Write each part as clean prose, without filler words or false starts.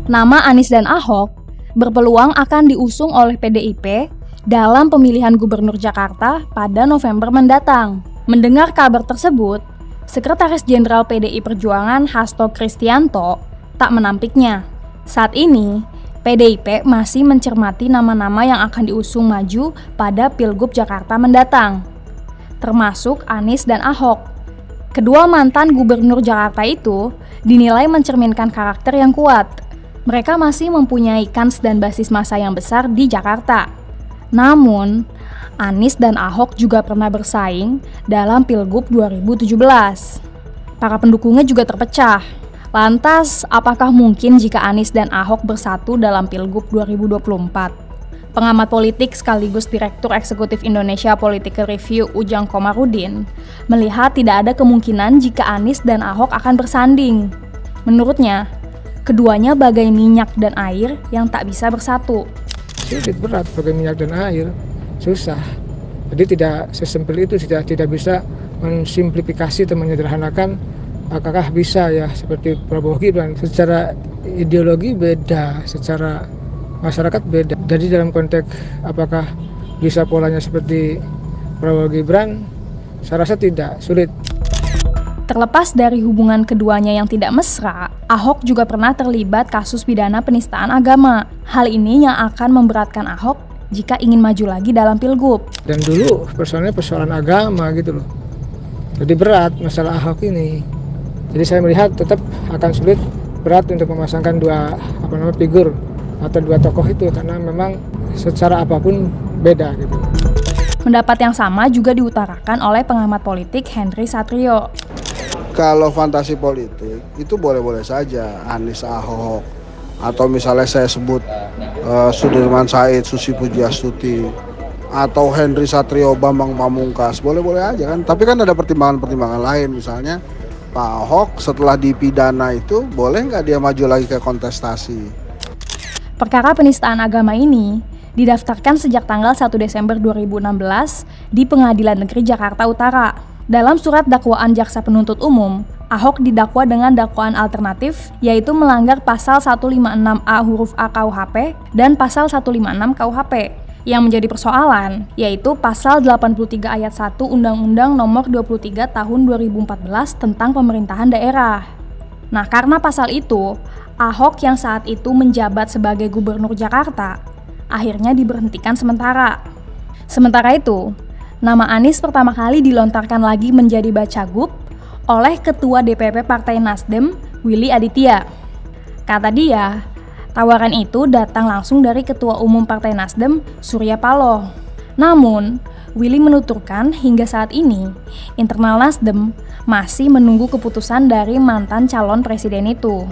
Nama Anies dan Ahok berpeluang akan diusung oleh PDIP dalam pemilihan gubernur Jakarta pada November mendatang. Mendengar kabar tersebut, Sekretaris Jenderal PDI Perjuangan Hasto Kristianto tak menampiknya. Saat ini, PDIP masih mencermati nama-nama yang akan diusung maju pada Pilgub Jakarta mendatang, termasuk Anies dan Ahok. Kedua mantan gubernur Jakarta itu dinilai mencerminkan karakter yang kuat. Mereka masih mempunyai kans dan basis massa yang besar di Jakarta. Namun, Anies dan Ahok juga pernah bersaing dalam Pilgub 2017. Para pendukungnya juga terpecah. Lantas, apakah mungkin jika Anies dan Ahok bersatu dalam Pilgub 2024? Pengamat politik sekaligus Direktur Eksekutif Indonesia Political Review Ujang Komarudin melihat tidak ada kemungkinan jika Anies dan Ahok akan bersanding. Menurutnya, keduanya bagai minyak dan air yang tak bisa bersatu. Sulit, berat, bagai minyak dan air, susah. Jadi tidak sesimpel itu, tidak bisa mensimplifikasi atau menyederhanakan apakah bisa ya seperti Prabowo Gibran. Secara ideologi beda, secara masyarakat beda. Jadi dalam konteks apakah bisa polanya seperti Prabowo Gibran, saya rasa tidak, sulit. Terlepas dari hubungan keduanya yang tidak mesra, Ahok juga pernah terlibat kasus pidana penistaan agama. Hal ini yang akan memberatkan Ahok jika ingin maju lagi dalam Pilgub. Dan dulu persoalan agama gitu loh. Jadi berat masalah Ahok ini. Jadi saya melihat tetap akan sulit, berat untuk memasangkan dua figur atau dua tokoh itu karena memang secara apapun beda gitu. Pendapat yang sama juga diutarakan oleh pengamat politik Henry Satrio. Kalau fantasi politik itu boleh-boleh saja Anies Ahok atau misalnya saya sebut Sudirman Said, Susi Pujiastuti atau Henry Satrio, Bambang Pamungkas, boleh-boleh aja kan. Tapi kan ada pertimbangan-pertimbangan lain, misalnya Pak Ahok setelah dipidana itu boleh nggak dia maju lagi ke kontestasi? Perkara penistaan agama ini didaftarkan sejak tanggal 1 Desember 2016 di Pengadilan Negeri Jakarta Utara. Dalam surat dakwaan jaksa penuntut umum, Ahok didakwa dengan dakwaan alternatif, yaitu melanggar pasal 156A huruf A KUHP dan pasal 156 KUHP. Yang menjadi persoalan, yaitu pasal 83 ayat 1 Undang-Undang Nomor 23 Tahun 2014 tentang pemerintahan daerah. Nah, karena pasal itu, Ahok yang saat itu menjabat sebagai gubernur Jakarta, akhirnya diberhentikan sementara. Sementara itu, nama Anies pertama kali dilontarkan lagi menjadi Bacagub oleh Ketua DPP Partai Nasdem, Willy Aditya. Kata dia, tawaran itu datang langsung dari Ketua Umum Partai Nasdem, Surya Paloh. Namun, Willy menuturkan hingga saat ini, internal Nasdem masih menunggu keputusan dari mantan calon presiden itu.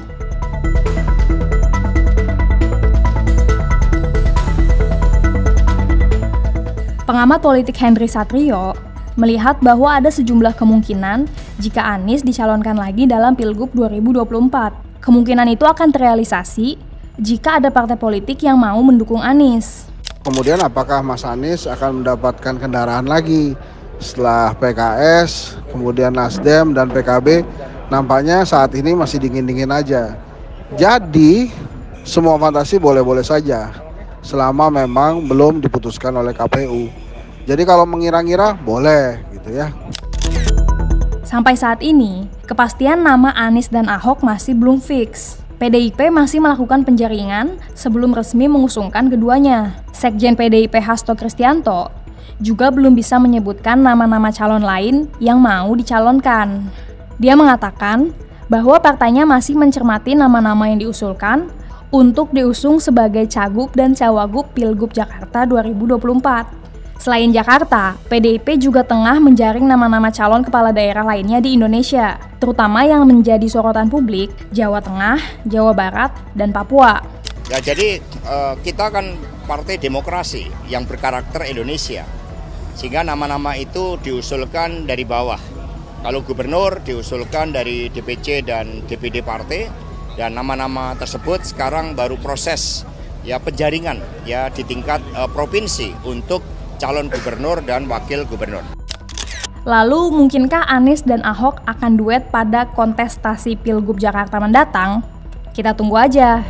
Pengamat politik Henry Satrio melihat bahwa ada sejumlah kemungkinan jika Anies dicalonkan lagi dalam Pilgub 2024. Kemungkinan itu akan terrealisasi jika ada partai politik yang mau mendukung Anies. Kemudian apakah Mas Anies akan mendapatkan kendaraan lagi setelah PKS, kemudian Nasdem dan PKB nampaknya saat ini masih dingin-dingin aja. Jadi semua fantasi boleh-boleh saja selama memang belum diputuskan oleh KPU. Jadi kalau mengira-ngira boleh gitu ya. Sampai saat ini, kepastian nama Anies dan Ahok masih belum fix. PDIP masih melakukan penjaringan sebelum resmi mengusungkan keduanya. Sekjen PDIP Hasto Kristianto juga belum bisa menyebutkan nama-nama calon lain yang mau dicalonkan. Dia mengatakan bahwa partainya masih mencermati nama-nama yang diusulkan untuk diusung sebagai Cagup dan Cawagup Pilgub Jakarta 2024. Selain Jakarta, PDIP juga tengah menjaring nama-nama calon kepala daerah lainnya di Indonesia, terutama yang menjadi sorotan publik, Jawa Tengah, Jawa Barat, dan Papua. Ya, jadi kita kan partai demokrasi yang berkarakter Indonesia, sehingga nama-nama itu diusulkan dari bawah. Kalau gubernur diusulkan dari DPC dan DPD partai, dan nama-nama tersebut sekarang baru proses ya penjaringan ya di tingkat provinsi untuk calon gubernur dan wakil gubernur. Lalu mungkinkah Anies dan Ahok akan duet pada kontestasi Pilgub Jakarta mendatang? Kita tunggu aja.